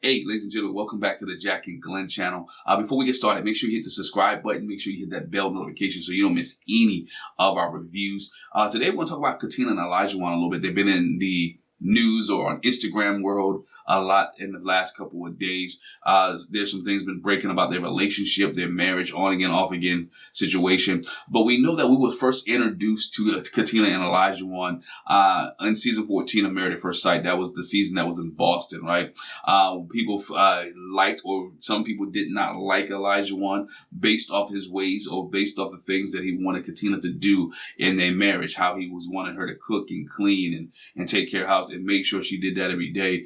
Hey, ladies and gentlemen, welcome back to the Jack and Glenn channel. Before we get started, make sure you hit the subscribe button. Make sure you hit that bell notification so you don't miss any of our reviews. Today, we're going to talk about Katina and Olajuwon a little bit. They've been in the news or on Instagram world a lot in the last couple of days. There's some things been breaking about their relationship, their marriage, on again, off again situation. But we know that we were first introduced to Katina and Olajuwon in season 14 of Married at First Sight. That was the season that was in Boston, right? People liked, or some people did not like Olajuwon based off his ways or based off the things that he wanted Katina to do in their marriage, how he was wanting her to cook and clean and take care of the house and make sure she did that every day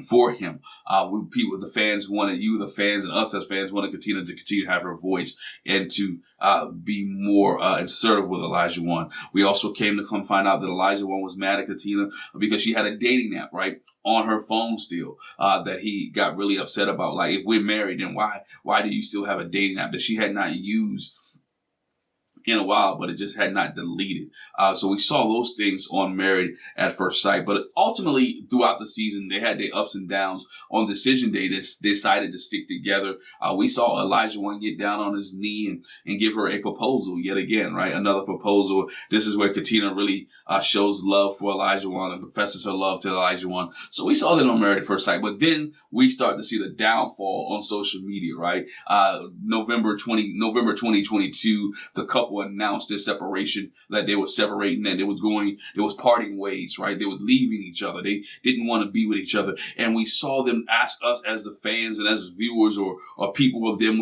for him. The fans wanted, the fans and us as fans wanted Katina to continue to have her voice and to be more assertive with Olajuwon. We also came to find out that Olajuwon was mad at Katina because she had a dating app, right, on her phone still, that he got really upset about. Like, if we're married, then why do you still have a dating app that she had not used in a while, but it just had not deleted. So we saw those things on Married at First Sight. But ultimately, throughout the season, they had their ups and downs. On decision day, they decided to stick together. We saw Olajuwon get down on his knee and give her a proposal yet again, right? Another proposal. This is where Katina really shows love for Olajuwon and professes her love to Olajuwon. So we saw that on Married at First Sight. But then we start to see the downfall on social media, right? November 2022, the couple announced their separation, that they were separating, that there was parting ways, right? They were leaving each other. They didn't want to be with each other. And we saw them ask us as the fans and as viewers or people of them,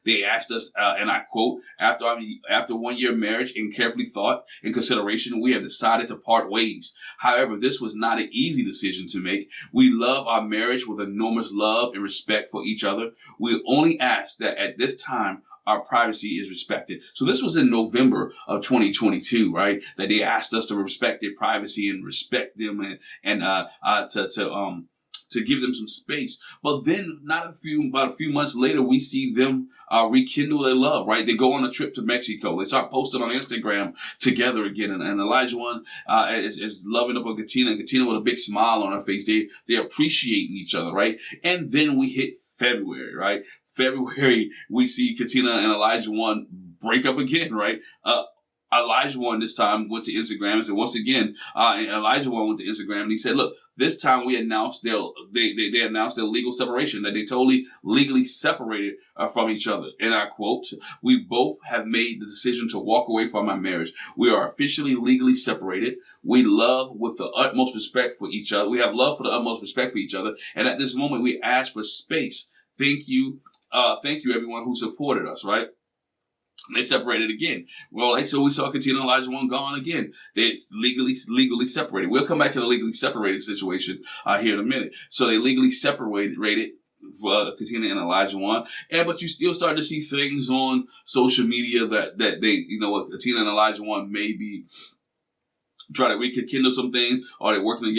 they asked us, and I quote, after 1 year marriage and carefully thought and consideration, we have decided to part ways. However, this was not an easy decision to make. We love our marriage with enormous love and respect for each other. We only ask that at this time, our privacy is respected. So this was in November of 2022, right? That they asked us to respect their privacy and respect them and to give them some space. But then about a few months later, we see them rekindle their love, right? They go on a trip to Mexico. They start posting on Instagram together again. And Olajuwon is loving up on Katina, and Katina with a big smile on her face. They're appreciating each other, right? And then we hit February, right? February, we see Katina and Olajuwon break up again, right? Olajuwon this time went to Instagram and said, once again, Olajuwon went to Instagram and he said, look, this time we announced they announced their legal separation, that they totally legally separated from each other. And I quote, we both have made the decision to walk away from our marriage. We are officially legally separated. We love with the utmost respect for each other. We have love for the utmost respect for each other. And at this moment, we ask for space. Thank you everyone who supported us, right? They separated again. Well, so we saw Katina and Olajuwon gone again. They legally separated. We'll come back to the legally separated situation here in a minute. So they legally separated Katina and Olajuwon, but you still start to see things on social media that they, Katina and Olajuwon may be try to rekindle some things, or they're working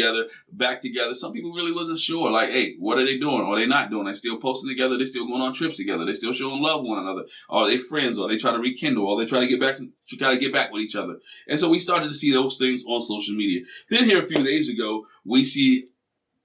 back together. Some people really wasn't sure, like, hey, what are they doing? Or are they not doing? They're still posting together. They're still going on trips together. They're still showing love to one another. Or are they friends? Or they try to rekindle? Or they try to get back with each other. And so we started to see those things on social media. Then here a few days ago, we see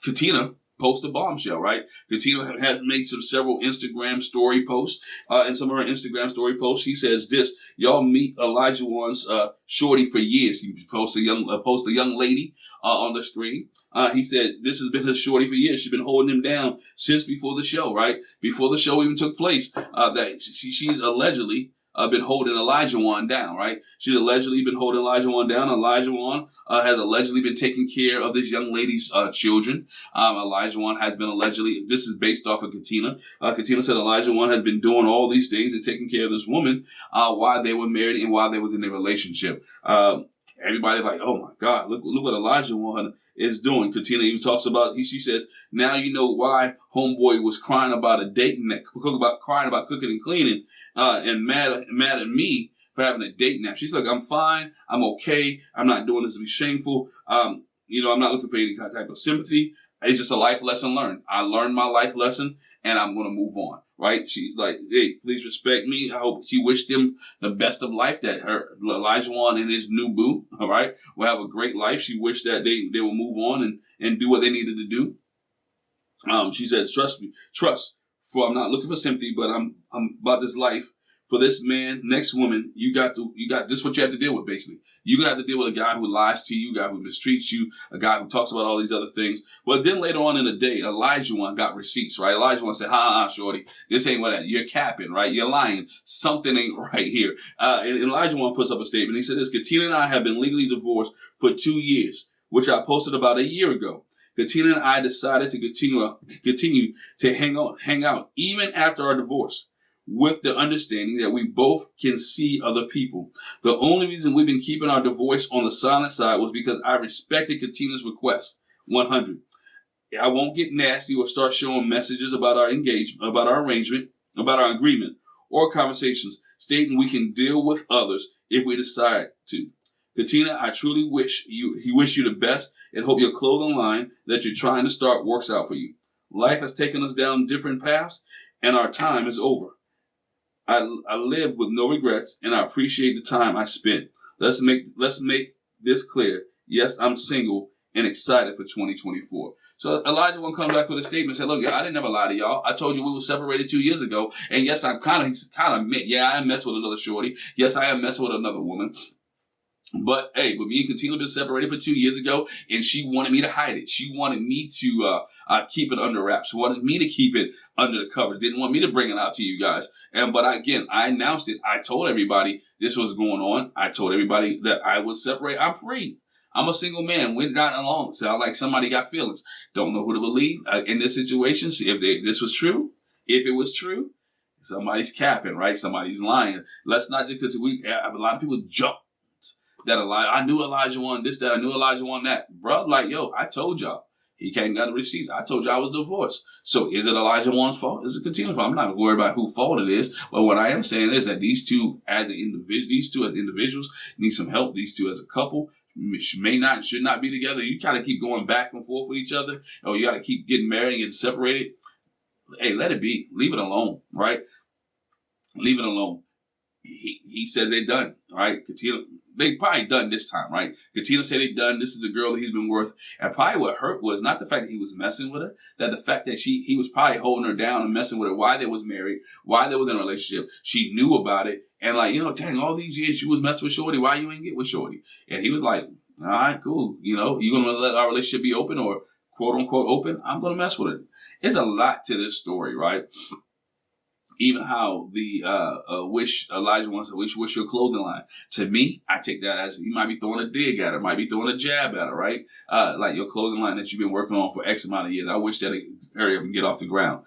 Katina post a bombshell, right? Katina had made several Instagram story posts. In some of her Instagram story posts, she says this: y'all meet Olajuwon's shorty for years. He posts a young lady on the screen. He said this has been his shorty for years. She's been holding him down since before the show, right? Before the show even took place. That she's allegedly been holding Olajuwon down, right? She's allegedly been holding Olajuwon down. Olajuwon has allegedly been taking care of this young lady's children. Olajuwon has been allegedly, this is based off of Katina. Katina said Olajuwon has been doing all these things and taking care of this woman while they were married and while they was in a relationship. Everybody like, oh my God, look what Olajuwon is doing. Katina even talks about, she says, now you know why homeboy was crying about a date and crying about cooking and cleaning and mad at me for having a date nap. She's like, I'm fine. I'm okay. I'm not doing this to be shameful. I'm not looking for any type of sympathy. It's just a life lesson learned. I learned my life lesson and I'm going to move on. Right? She's like, hey, please respect me. I hope she wished them the best of life, that Olajuwon and his new boo, all right, will have a great life. She wished that they will move on and do what they needed to do. She says, "Trust me, trust. For I'm not looking for sympathy, but I'm about this life. For this man, next woman, you got this is what you have to deal with, basically. You're gonna have to deal with a guy who lies to you, a guy who mistreats you, a guy who talks about all these other things." But then later on in the day, Olajuwon got receipts, right? Olajuwon said, shorty, this ain't what that. You're capping, right? You're lying. Something ain't right here. And Olajuwon puts up a statement. He said this: Katina and I have been legally divorced for 2 years, which I posted about a year ago. Katina and I decided to continue to hang out even after our divorce, with the understanding that we both can see other people. The only reason we've been keeping our divorce on the silent side was because I respected Katina's request. 100. I won't get nasty or start showing messages about our engagement, about our arrangement, about our agreement, or conversations stating we can deal with others if we decide to. Katina, I truly wish you the best and hope your clothing line that you're trying to start works out for you. Life has taken us down different paths, and our time is over. I live with no regrets, and I appreciate the time I spent. Let's make this clear. Yes, I'm single and excited for 2024. So Olajuwon comes back with a statement and said, "Look, I didn't never lie to y'all. I told you we were separated 2 years ago, and yes, I'm kind of admit, yeah, I am messing with another shorty. Yes, I am messing with another woman." But hey, with me and Katina been separated for 2 years ago, and she wanted me to hide it. She wanted me to keep it under wraps. She wanted me to keep it under the cover. Didn't want me to bring it out to you guys. But I announced it. I told everybody this was going on. I told everybody that I was separated. I'm free. I'm a single man. We're not alone. Sound like somebody got feelings. Don't know who to believe in this situation. See if this was true. If it was true, somebody's capping, right? Somebody's lying. Let's not just because a lot of people jump. That I knew Olajuwon this, that I knew Olajuwon that. Bro, like, yo, I told y'all. He came and got the receipts. I told y'all I was divorced. So is it Olajuwon's fault? Is it Katina's fault? I'm not worried about whose fault it is. But what I am saying is that these two as individuals need some help. These two as a couple should not be together. You kind of keep going back and forth with each other, or you got to keep getting married and getting separated. Hey, let it be. Leave it alone, right? Leave it alone. He says they're done, right? Katina, they probably done this time, right? Katina said they done. This is the girl that he's been with. And probably what hurt was not the fact that he was messing with her, that the fact that he was probably holding her down and messing with her while they was married, while they was in a relationship. She knew about it. And like, dang, all these years you was messing with Shorty. Why you ain't get with Shorty? And he was like, all right, cool. You going to let our relationship be open or quote unquote open? I'm going to mess with it. It's a lot to this story, right? Even how the Elijah wants to wish your clothing line. To me, I take that as he might be throwing a dig at her, might be throwing a jab at her, right? Like your clothing line that you've been working on for X amount of years. I wish that it hurry up and get off the ground.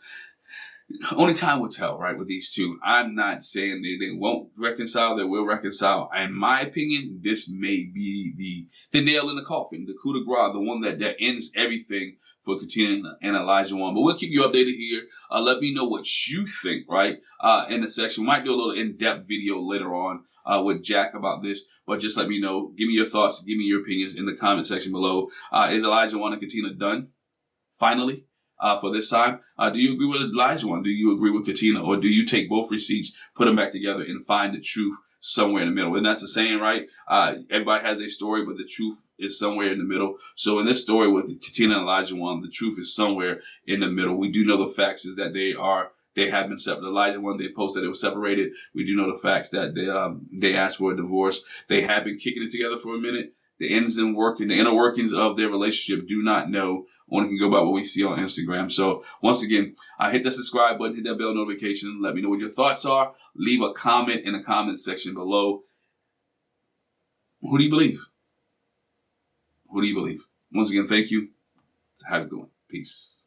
Only time will tell, right, with these two. I'm not saying they won't reconcile, they will reconcile. In my opinion, this may be the nail in the coffin, the coup de grace, the one that ends everything for Katina and Olajuwon. But we'll keep you updated here. Let me know what you think, right, in the section. We might do a little in-depth video later on with Jack about this. But just let me know. Give me your thoughts. Give me your opinions in the comment section below. Is Olajuwon and Katina done? Finally? For this time, do you agree with Olajuwon? Do you agree with Katina? Or do you take both receipts, put them back together, and find the truth somewhere in the middle? And that's the saying, right? Everybody has a story, but the truth is somewhere in the middle. So in this story with Katina and Olajuwon, the truth is somewhere in the middle. We do know the facts is that they have been separated. Olajuwon, they posted they were separated. We do know the facts that they asked for a divorce. They have been kicking it together for a minute. The inner workings of their relationship do not know. Only can go by what we see on Instagram. So once again, hit the subscribe button, hit that bell notification. Let me know what your thoughts are. Leave a comment in the comment section below. Who do you believe? Who do you believe? Once again, thank you. Have a good one. Peace.